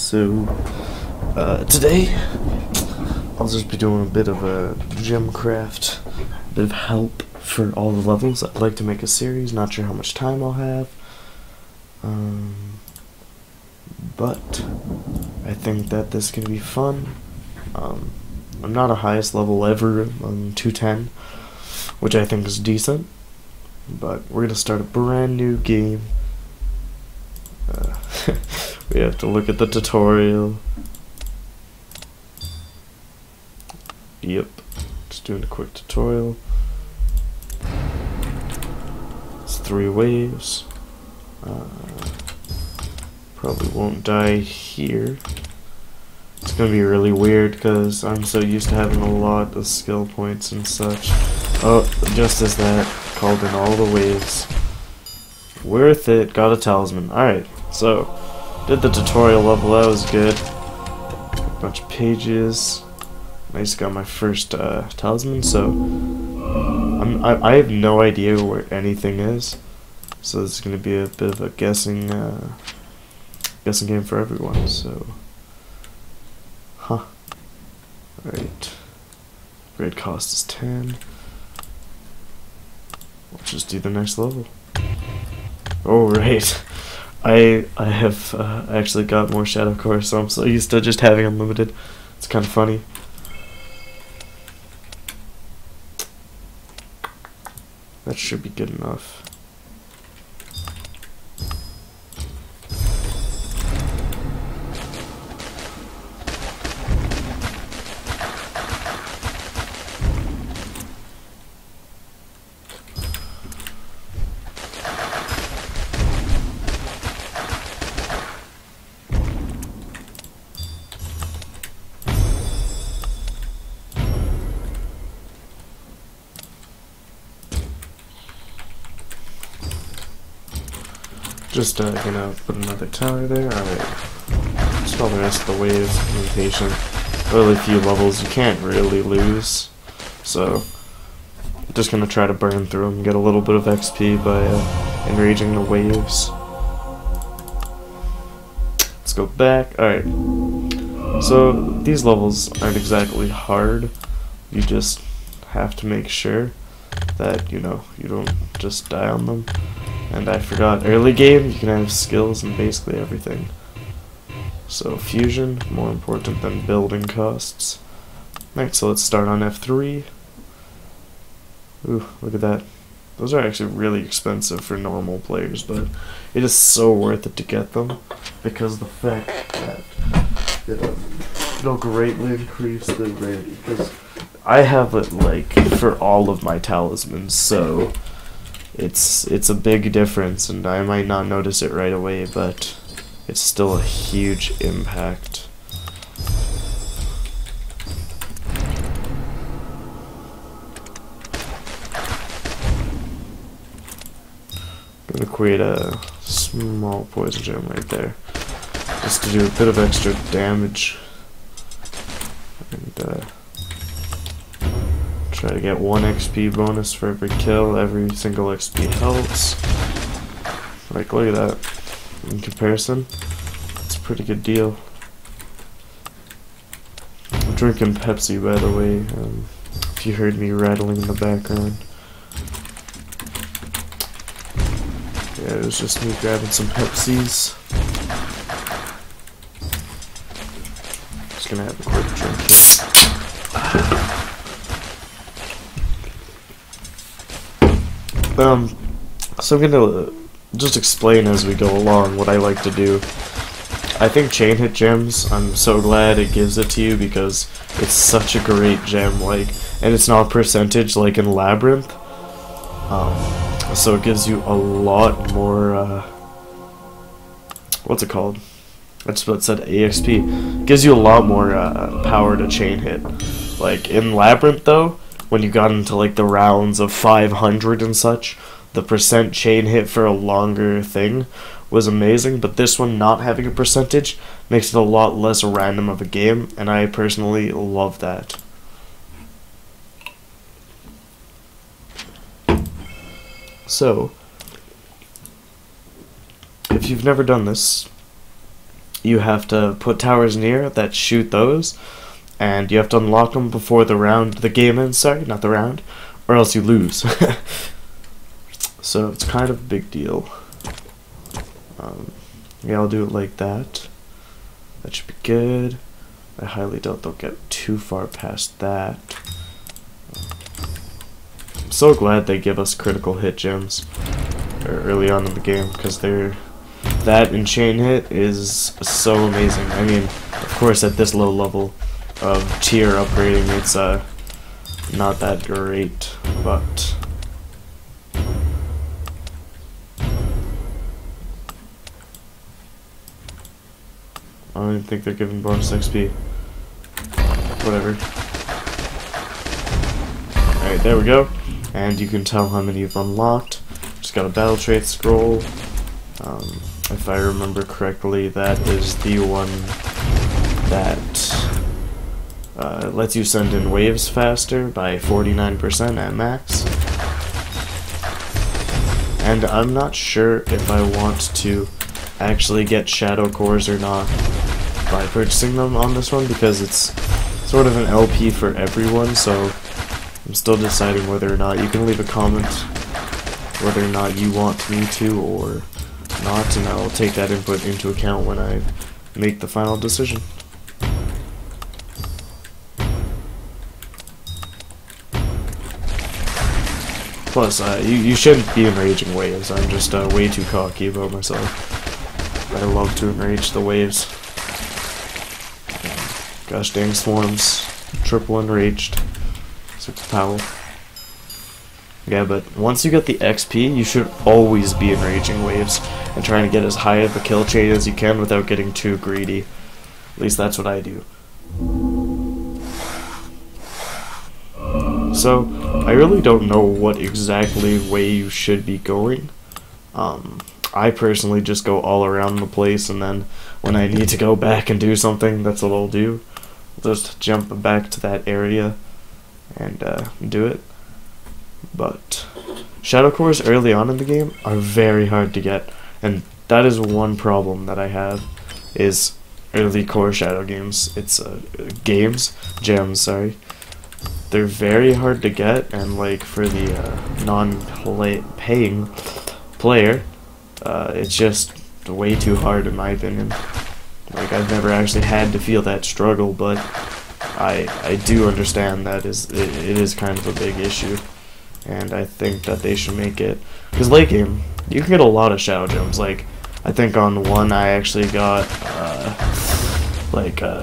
So, today, I'll just be doing a bit of a GemCraft, a bit of help for all the levels. I'd like to make a series, not sure how much time I'll have, but I think that this can be fun. I'm not a highest level ever on 210, which I think is decent, but we're going to start a brand new game. We have to look at the tutorial. Yep, just doing a quick tutorial. It's 3 waves. Probably won't die here. It's gonna be really weird because I'm so used to having a lot of skill points and such. Oh, just as that, called in all the waves. Worth it, got a talisman. Alright, so did the tutorial level, that was good. Bunch of pages. Nice, got my first talisman, so I have no idea where anything is. So this is gonna be a bit of a guessing game for everyone, so Alright. Grade cost is 10. We'll just do the next level. Oh right. I have actually got more Shadow Core, so I'm so used to just having unlimited. It's kind of funny. That should be good enough. Just gonna put another tower there. Alright. Just all the rest of the waves. Be patient. Really few levels you can't really lose. So just gonna try to burn through them, get a little bit of XP by enraging the waves. Let's go back. Alright. So these levels aren't exactly hard. You just have to make sure that you don't just die on them. And I forgot, early game, you can have skills and basically everything. So fusion, more important than building costs. Alright, so let's start on F3. Ooh, look at that. Those are actually really expensive for normal players, but it is so worth it to get them because of the fact that it'll greatly increase the rate. Because I have it like for all of my talismans, so it's a big difference, and I might not notice it right away, but it's still a huge impact. I'm gonna create a small poison gem right there, just to do a bit of extra damage, and try to get 1 XP bonus for every kill. Every single XP helps. Like, look at that. In comparison, it's a pretty good deal. I'm drinking Pepsi, by the way, if you heard me rattling in the background. Yeah, it was just me grabbing some Pepsis. Just gonna have a quick drink here. So I'm gonna just explain as we go along what I like to do. I think chain hit gems, I'm so glad it gives it to you because it's such a great gem, and it's not percentage like in Labyrinth. So it gives you a lot more, what's it called? I just about said AXP. It gives you a lot more power to chain hit. Like in Labyrinth though, when you got into like the rounds of 500 and such, the percent chain hit for a longer thing was amazing, but this one not having a percentage makes it a lot less random of a game, and I personally love that. So, if you've never done this, you have to put towers near that shoot those, and you have to unlock them before the game ends, sorry, not the round, or else you lose. So it's kind of a big deal. Yeah, I'll do it like that. That should be good. I highly doubt they'll get too far past that. I'm so glad they give us critical hit gems early on in the game, because that and chain hit is so amazing. I mean, of course at this low level of tier upgrading it's not that great, but I don't even think they're giving bonus XP. Whatever. Alright, there we go. And you can tell how many you've unlocked. Just got a battle trait scroll. If I remember correctly, that is the one that lets you send in waves faster by 49% at max. And I'm not sure if I want to actually get shadow cores or not by purchasing them on this one, because it's sort of an LP for everyone, so I'm still deciding whether or not. You can leave a comment whether or not you want me to or not, and I'll take that input into account when I make the final decision. Plus, you shouldn't be enraging waves. I'm just way too cocky about myself. I love to enrage the waves. Gosh dang swarms. Triple enraged. 6 power. Yeah, but once you get the XP, you should always be enraging waves and trying to get as high of a kill chain as you can without getting too greedy. At least that's what I do. So, I really don't know what exactly way you should be going. I personally just go all around the place, and then when I need to go back and do something, that's what I'll do. Just jump back to that area and do it. But shadow cores early on in the game are very hard to get, and that is one problem that I have, is early core shadow games. It's gems, sorry. They're very hard to get, and like for the non-paying player, it's just way too hard in my opinion. Like, I've never actually had to feel that struggle, but I do understand that it is kind of a big issue, and I think that they should make it, because late game you can get a lot of shadow gems. Like, I think on one I actually got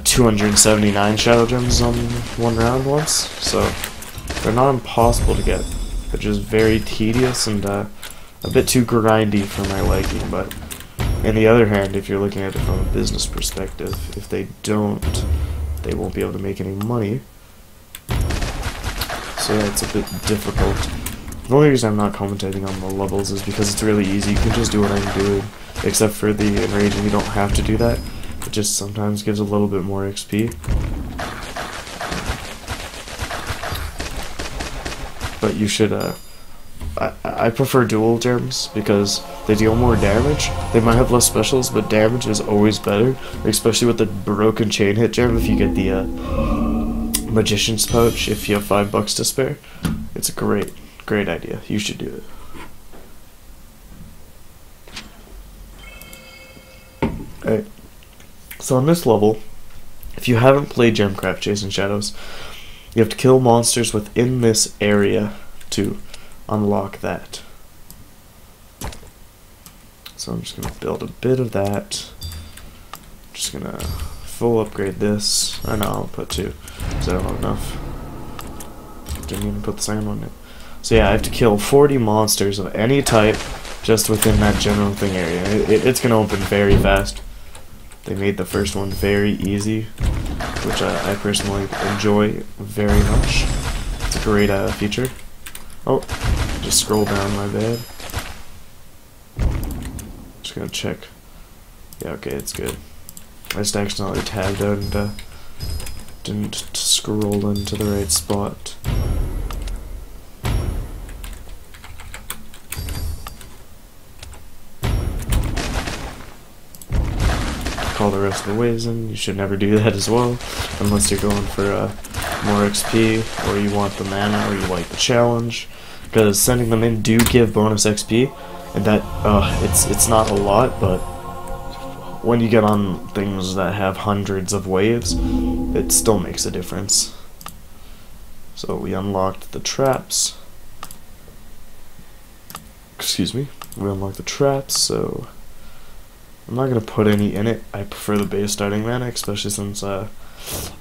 279 shadow gems on one round once, so they're not impossible to get. They're just very tedious and a bit too grindy for my liking. But on the other hand, if you're looking at it from a business perspective, if they don't, they won't be able to make any money. So yeah, it's a bit difficult. The only reason I'm not commentating on the levels is because it's really easy. You can just do what I'm doing, except for the enraging, you don't have to do that. It just sometimes gives a little bit more XP. But you should, I prefer dual gems because they deal more damage. They might have less specials, but damage is always better, especially with the broken chain hit gem. If you get the magician's pouch, if you have $5 to spare, it's a great idea. You should do it. Alright. So on this level, if you haven't played GemCraft Chasing Shadows, you have to kill monsters within this area to unlock that. So I'm just going to build a bit of that. I'm just going to full upgrade this. I know I'll put 2, because I don't have enough. Didn't even put the second one in. So yeah, I have to kill 40 monsters of any type just within that general thing area. It's going to open very fast. They made the first one very easy, which I personally enjoy very much. It's a great feature. Oh, just scroll down, my bad. Just gonna check. Yeah, okay, it's good. I just accidentally tabbed out and didn't scroll into the right spot. Call the rest of the waves in. You should never do that as well, unless you're going for more XP, or you want the mana, or you like the challenge, because sending them in do give bonus XP, and that, it's not a lot, but when you get on things that have hundreds of waves, it still makes a difference. So we unlocked the traps. Excuse me. We unlocked the traps, so I'm not going to put any in it. I prefer the base starting mana, especially since I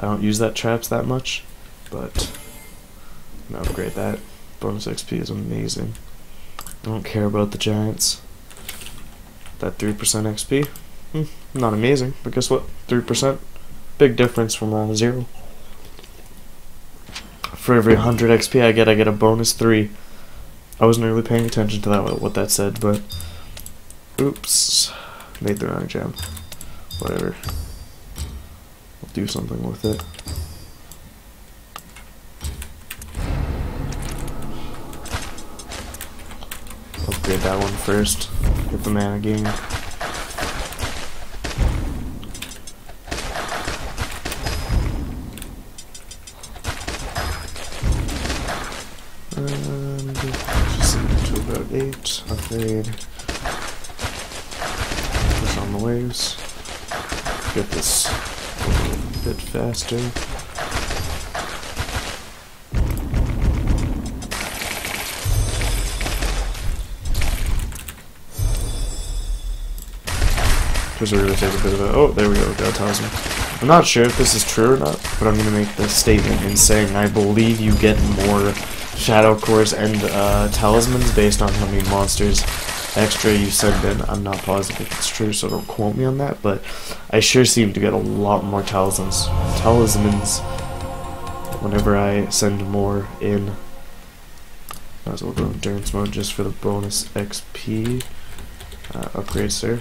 don't use that traps that much. But I'm going to upgrade that. Bonus XP is amazing. I don't care about the giants. That 3% XP, not amazing, but guess what? 3%, big difference from 0. For every 100 XP I get a bonus 3. I wasn't really paying attention to that, what that said, but oops, made the wrong gem. Whatever. I'll do something with it. Upgrade that one first. Get the mana gain. And just send it to about 8. Upgrade. Push on the waves. Get this a little bit faster. Because we're going to take a bit of a... Oh, there we go, got a talisman. I'm not sure if this is true or not, but I'm going to make this statement in saying I believe you get more shadow cores and talismans based on how many monsters extra you send in. I'm not positive if it's true, so don't quote me on that, but I sure seem to get a lot more talismans whenever I send more in. Might as well go endurance mode just for the bonus XP. Upgrade, sir.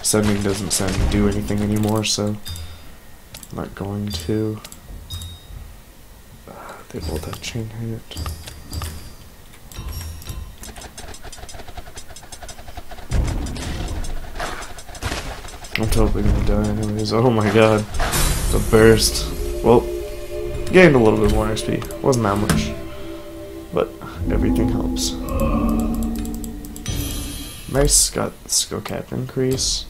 Sending doesn't do anything anymore, so I'm not going to. They both have chain hit. I'm totally gonna die anyways. Oh my god. The burst. Well, gained a little bit more XP. Wasn't that much. But everything helps. Nice, got the skill cap increase.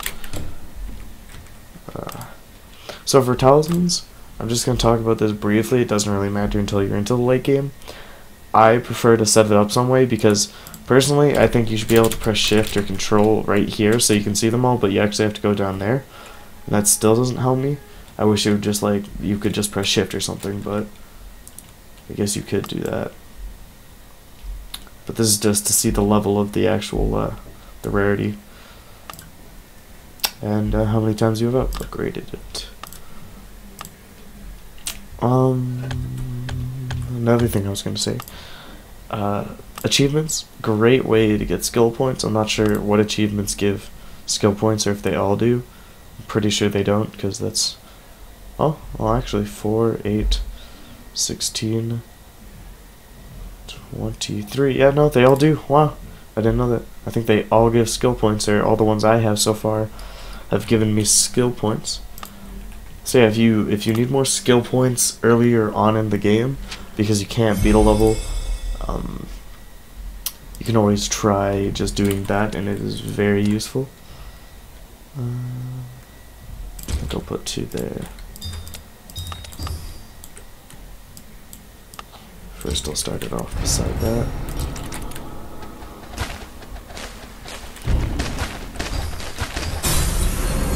So for talismans, I'm just going to talk about this briefly. It doesn't really matter until you're into the late game. I prefer to set it up some way because personally I think you should be able to press shift or control right here so you can see them all, but you actually have to go down there. And that still doesn't help me. I wish it would just you could just press shift or something, but I guess you could do that. But this is just to see the level of the actual the rarity and how many times you have upgraded it. Another thing I was going to say, achievements, great way to get skill points. I'm not sure what achievements give skill points or if they all do. I'm pretty sure they don't, because that's, oh, well actually 4, 8, 16, 23, yeah, no, they all do. Wow, I didn't know that. I think they all give skill points, or all the ones I have so far have given me skill points. So yeah, if you need more skill points earlier on in the game, because you can't beat a level, you can always try just doing that, and it is very useful. I think I'll put 2 there. First I'll start it off beside that.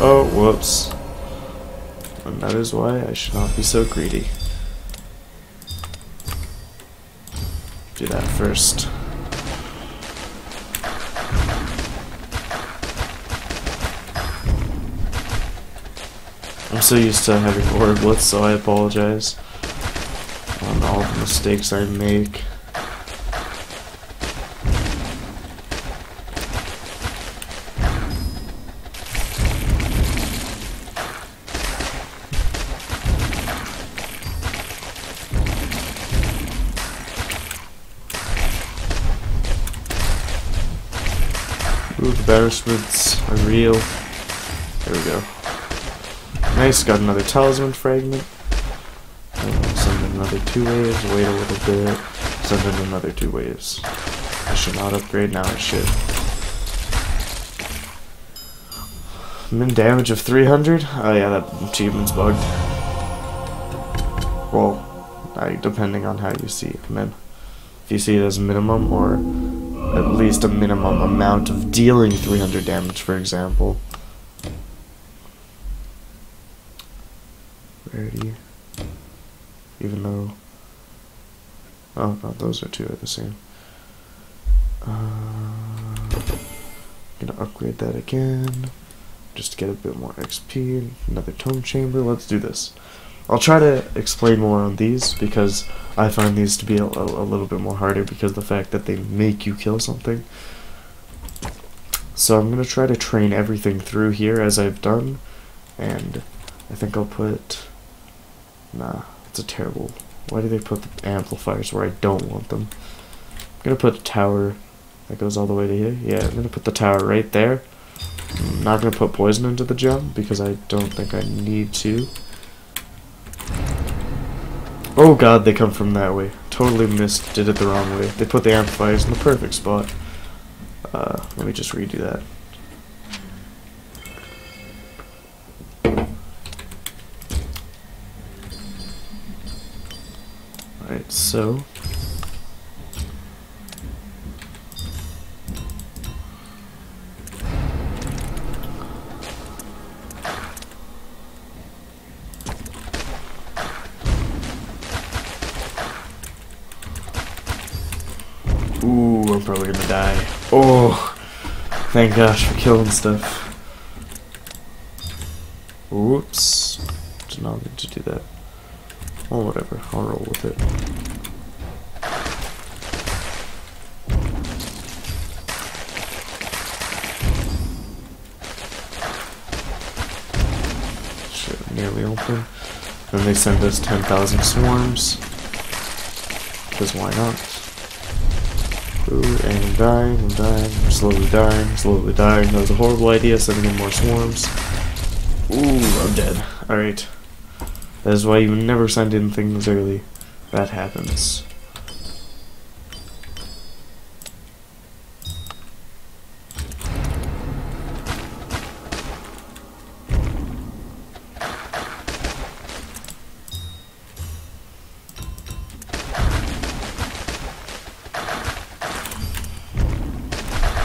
Oh, whoops. And that is why I should not be so greedy. Do that first. I'm so used to having orblets, so I apologize on all the mistakes I make. Ooh, the embarrassments are real. There we go. Nice, got another talisman fragment. Send in another 2 waves, wait a little bit, send in another 2 waves. I should not upgrade, now I should. Min damage of 300? Oh yeah, that achievement's bugged. Well, depending on how you see it, min. If you see it as minimum, or at least a minimum amount of dealing 300 damage, for example. Rarity. Even though... oh, no, those are 2 are the same. I'm gonna upgrade that again. Just to get a bit more XP. Another tome chamber. Let's do this. I'll try to explain more on these because I find these to be a little bit more harder because of the fact that they make you kill something. So I'm going to try to train everything through here as I've done. And I think I'll put... nah, it's a terrible... why do they put the amplifiers where I don't want them? I'm going to put a tower that goes all the way to here. Yeah, I'm going to put the tower right there. I'm not going to put poison into the gem because I don't think I need to. Oh god, they come from that way. Totally did it the wrong way. They put the amplifiers in the perfect spot. Let me just redo that. Alright, so... ooh, I'm probably gonna die. Oh, thank gosh for killing stuff. Whoops. Did not mean to do that. Well, whatever. I'll roll with it. Shit, nearly open. Then they send us 10,000 swarms. Because why not? Ooh, and I'm dying, I'm slowly dying. That was a horrible idea, sending in more swarms. Ooh, I'm dead. Alright. That is why you never send in things early. That happens.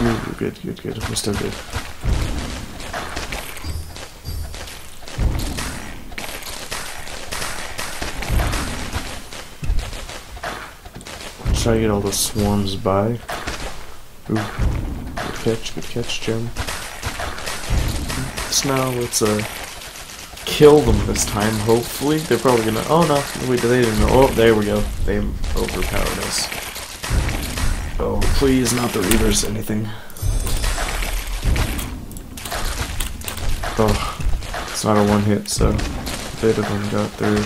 Ooh, good. We're still good. Try to get all the swarms by. Ooh, good catch, Gem. So now let's kill them this time. Hopefully, they're probably gonna. Oh no, wait, they didn't know. Oh, there we go. They overpowered us. Oh, please, not the reavers, anything. Oh, it's not a one hit, so a bit of them got through.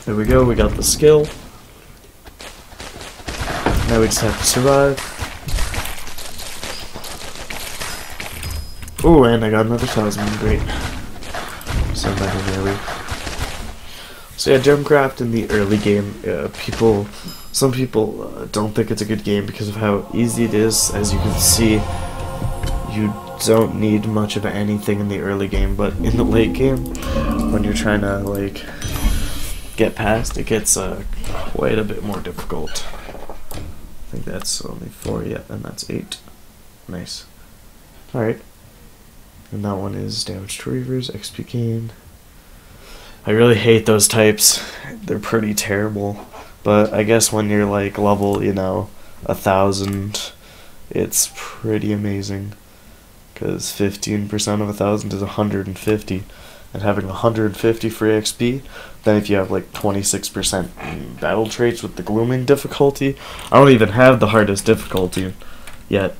There we go, we got the skill. Now we just have to survive. Ooh, and I got another talisman, great. Send that in early. So yeah, GemCraft in the early game, some people don't think it's a good game because of how easy it is. As you can see, you don't need much of anything in the early game, but in the late game, when you're trying to like get past, it gets quite a bit more difficult. I think that's only 4 yet, and that's 8. Nice. Alright. And that one is damage to reavers, XP gain. I really hate those types. They're pretty terrible. But I guess when you're like level, 1,000, it's pretty amazing. Because 15% of 1,000 is 150. And having 150 free XP, then if you have like 26% battle traits with the glooming difficulty, I don't even have the hardest difficulty yet.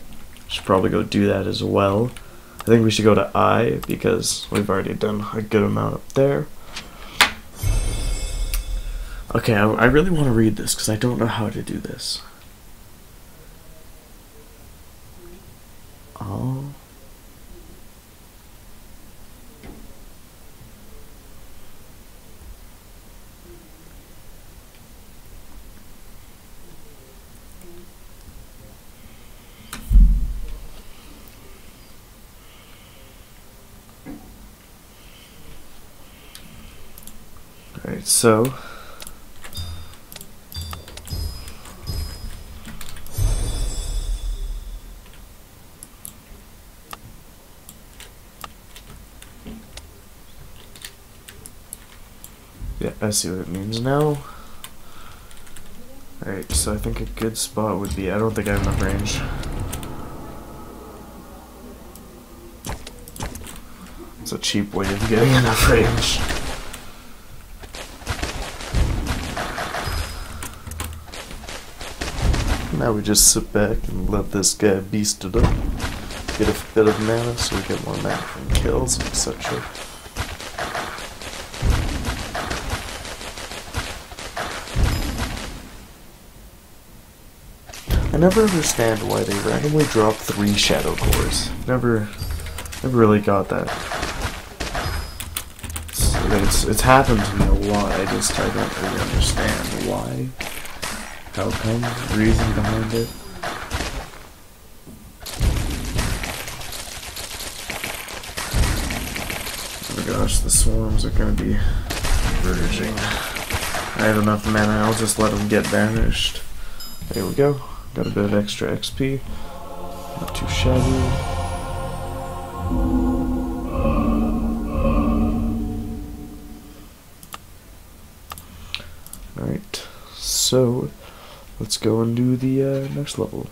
Should probably go do that as well. think we should go to I, because we've already done a good amount up there. Okay, I really want to read this, because I don't know how to do this. Oh. Alright, so yeah, I see what it means now. Alright, so I think a good spot would be, I don't think I have enough range. It's a cheap way of getting enough range. Now we just sit back and let this guy beast it up. Get a bit of mana so we get more mana from kills, etc. I never understand why they randomly drop 3 shadow cores. Never really got that. It's happened to me a lot. I don't really understand why. How come? The reason behind it. Oh my gosh, the swarms are gonna be converging. I have enough mana, I'll just let them get banished. There we go. Got a bit of extra XP. Not too shabby. Alright, so let's go and do the next level.